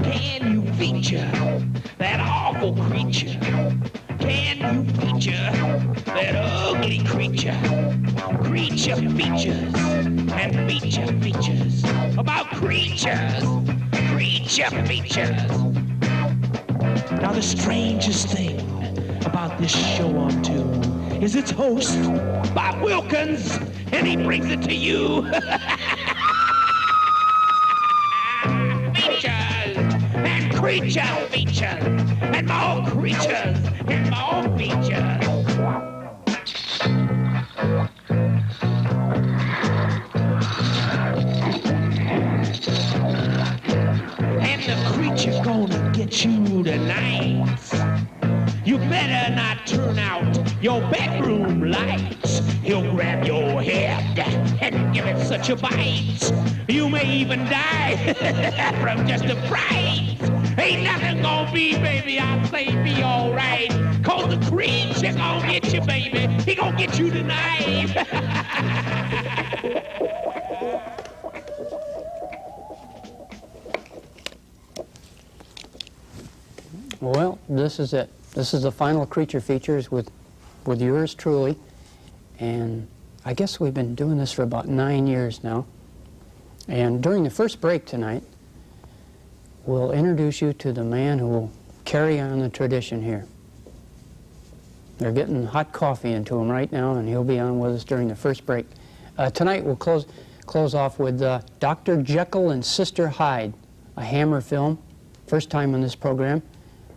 Can you feature that awful creature? Can you feature that ugly creature? Creature features and feature features about creatures. Creature features. Now the strangest thing about this show on tune is its host, Bob Wilkins, and he brings it to you. Features and creature features and more creatures and more features. And the creature gonna get you tonight. You better not turn out your bedroom lights. He'll grab your head and give it such a bite. You may even die from just a fright. Ain't nothing gonna be, baby, I say be alright. Cause the creature gonna get you, baby. He gonna get you tonight. Well, this is it. This is the final Creature Features with yours truly. And I guess we've been doing this for about 9 years now. And during the first break tonight, we'll introduce you to the man who will carry on the tradition here. They're getting hot coffee into him right now, and he'll be on with us during the first break. Tonight we'll close off with Dr. Jekyll and Sister Hyde, a Hammer film, first time on this program.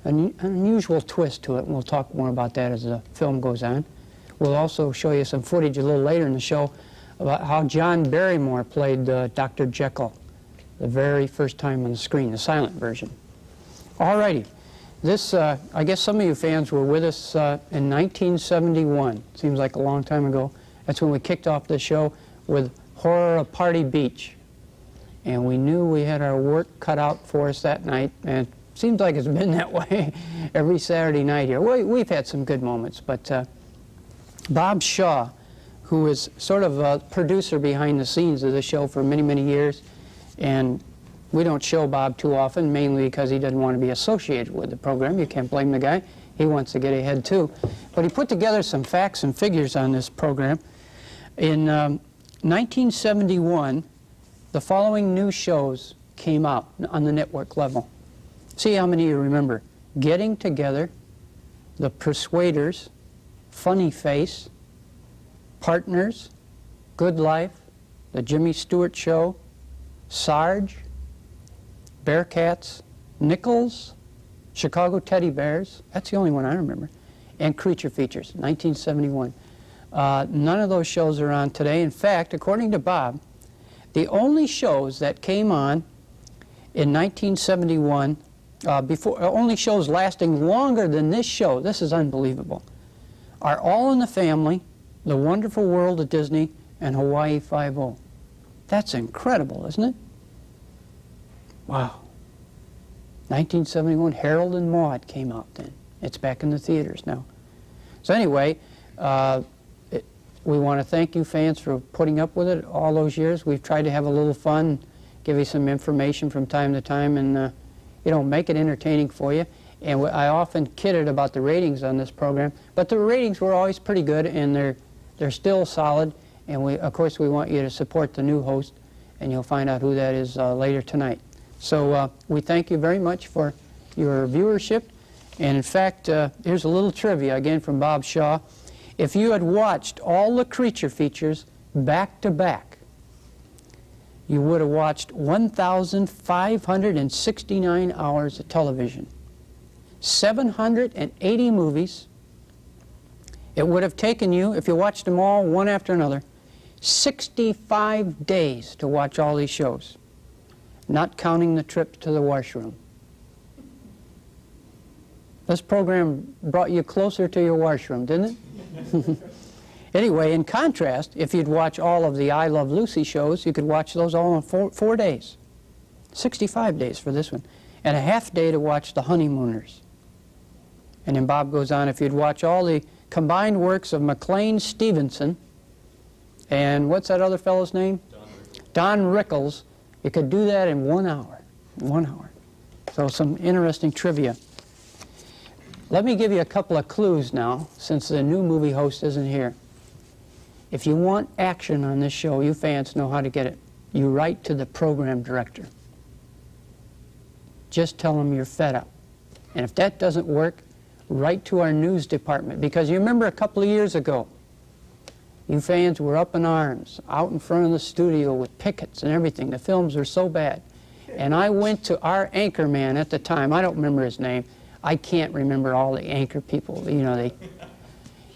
An unusual twist to it, and we'll talk more about that as the film goes on. We'll also show you some footage a little later in the show about how John Barrymore played Dr. Jekyll the very first time on the screen, the silent version. Alrighty, this, I guess some of you fans were with us in 1971. Seems like a long time ago. That's when we kicked off the show with Horror of Party Beach. And we knew we had our work cut out for us that night, and seems like it's been that way every Saturday night here. We've had some good moments, but Bob Shaw, who is sort of a producer behind the scenes of the show for many, many years, and we don't show Bob too often, mainly because he doesn't want to be associated with the program. You can't blame the guy. He wants to get ahead too. But he put together some facts and figures on this program. In 1971, the following new shows came out on the network level. See how many you remember. Getting Together, The Persuaders, Funny Face, Partners, Good Life, The Jimmy Stewart Show, Sarge, Bearcats, Nichols, Chicago Teddy Bears, that's the only one I remember, and Creature Features, 1971. None of those shows are on today. In fact, according to Bob, the only shows that came on in 1971, only shows lasting longer than this show, this is unbelievable, are All in the Family, The Wonderful World of Disney, and Hawaii Five-0. That's incredible, isn't it? Wow. 1971, Harold and Maude came out then. It's back in the theaters now. So anyway, we want to thank you fans for putting up with it all those years. We've tried to have a little fun, give you some information from time to time, and you know, make it entertaining for you. And I often kidded about the ratings on this program, but the ratings were always pretty good, and they're still solid. And of course, we want you to support the new host, and you'll find out who that is later tonight. So we thank you very much for your viewership. And in fact, here's a little trivia again from Bob Shaw. If you had watched all the Creature Features back to back, you would have watched 1,569 hours of television, 780 movies. It would have taken you, if you watched them all one after another, 65 days to watch all these shows, not counting the trip to the washroom. This program brought you closer to your washroom, didn't it? Anyway, in contrast, if you'd watch all of the I Love Lucy shows, you could watch those all in four days. 65 days for this one. And a half day to watch The Honeymooners. And then Bob goes on, if you'd watch all the combined works of McLean Stevenson, and what's that other fellow's name? Don Rickles, you could do that in 1 hour. 1 hour. So some interesting trivia. Let me give you a couple of clues now, since the new movie host isn't here. If you want action on this show, you fans know how to get it. You write to the program director. Just tell them you're fed up. And if that doesn't work, write to our news department. Because you remember a couple of years ago, you fans were up in arms, out in front of the studio with pickets and everything. The films were so bad. And I went to our anchor man at the time. I don't remember his name. I can't remember all the anchor people, you know.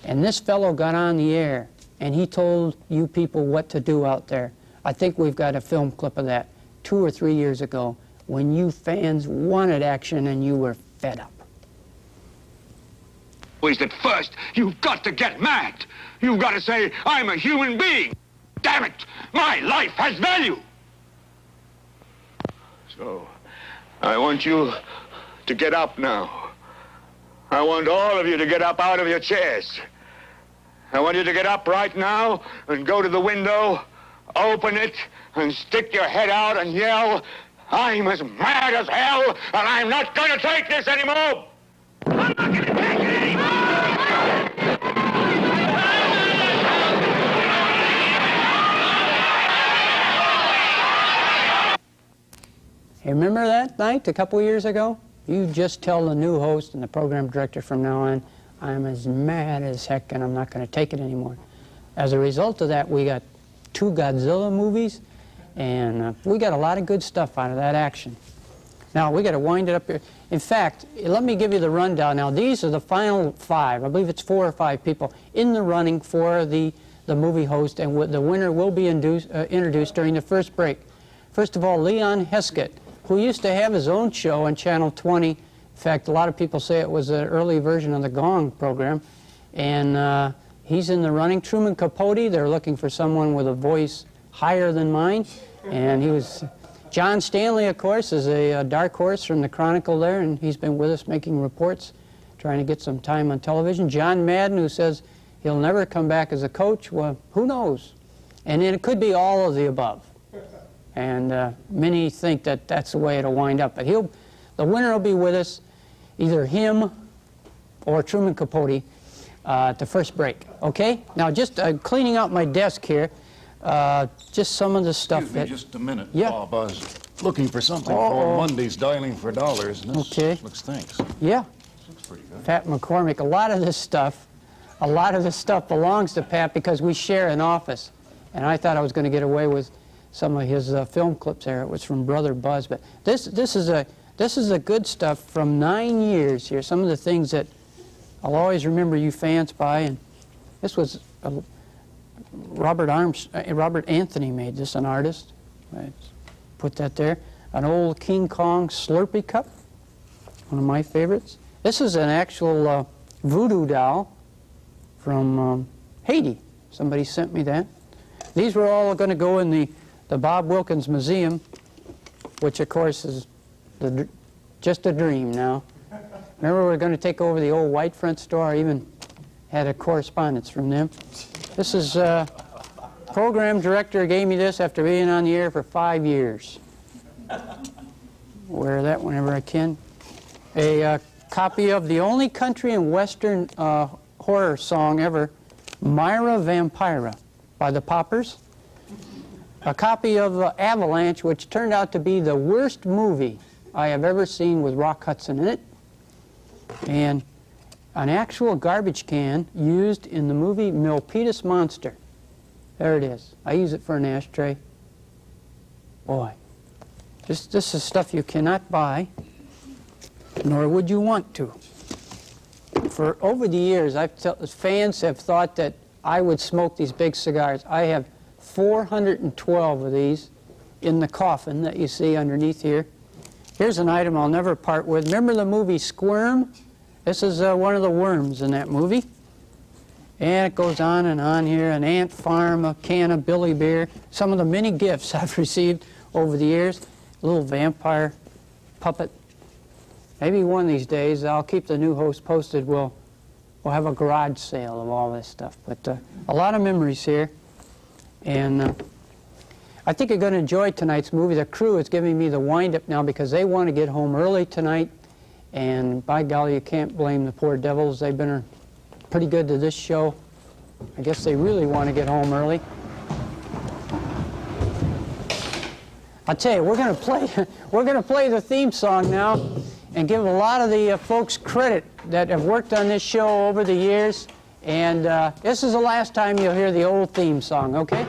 And this fellow got on the air, and he told you people what to do out there. I think we've got a film clip of that 2 or 3 years ago when you fans wanted action and you were fed up. Is that first, you've got to get mad. You've got to say, I'm a human being. Damn it, my life has value. So, I want you to get up now. I want all of you to get up out of your chairs. I want you to get up right now and go to the window, open it, and stick your head out and yell, I'm as mad as hell, and I'm not going to take this anymore. I'm not going to take it anymore! Hey, remember that night a couple years ago? You just tell the new host and the program director from now on, I'm as mad as heck and I'm not going to take it anymore. As a result of that, we got 2 Godzilla movies, and we got a lot of good stuff out of that action. Now, we got to wind it up here. In fact, let me give you the rundown now. These are the final 5. I believe it's 4 or 5 people in the running for the movie host, and the winner will be introduced during the first break. First of all, Leon Heskett, who used to have his own show on Channel 20. In fact, a lot of people say it was an early version of the Gong program. And he's in the running. Truman Capote, they're looking for someone with a voice higher than mine. And he was... John Stanley, of course, is a dark horse from the Chronicle there, and he's been with us making reports, trying to get some time on television. John Madden, who says he'll never come back as a coach. Well, who knows? And it could be all of the above. And many think that that's the way it'll wind up. But the winner will be with us, either him or Truman Capote, at the first break. Okay? Now, just cleaning out my desk here, just some of the stuff. Excuse me just a minute, yeah. Bob. I was looking for something for Monday's Dialing for Dollars, and this looks thanks. Yeah. This looks pretty good. Pat McCormick. A lot of this stuff belongs to Pat because we share an office. And I thought I was going to get away with some of his film clips there. It was from Brother Buzz, but this is a good stuff from 9 years here. Some of the things that I'll always remember you fans by, and this was Robert Anthony made this, an artist. I put that there. An old King Kong Slurpee cup, one of my favorites. This is an actual voodoo doll from Haiti. Somebody sent me that. These were all going to go in the Bob Wilkins Museum, which of course is just a dream now. Remember, we were going to take over the old White Front store. I even had a correspondence from them. This is program director gave me this after being on the air for 5 years. Wear that whenever I can. A copy of the only country and western horror song ever, Myra Vampira, by the Poppers. A copy of Avalanche, which turned out to be the worst movie I have ever seen with Rock Hudson in it. And an actual garbage can used in the movie Milpitas Monster. There it is. I use it for an ashtray. Boy, this is stuff you cannot buy, nor would you want to. For over the years, fans have thought that I would smoke these big cigars. I have 412 of these in the coffin that you see underneath here. Here's an item I'll never part with. Remember the movie Squirm? This is one of the worms in that movie. And it goes on and on here. An ant farm, a can of Billy beer. Some of the many gifts I've received over the years. A little vampire puppet. Maybe one of these days, I'll keep the new host posted. We'll have a garage sale of all this stuff. But a lot of memories here. And I think you're going to enjoy tonight's movie. The crew is giving me the wind-up now because they want to get home early tonight. And by golly, you can't blame the poor devils. They've been pretty good to this show. I guess they really want to get home early. I'll tell you, we're going to play the theme song now and give a lot of the folks credit that have worked on this show over the years. And this is the last time you'll hear the old theme song, okay?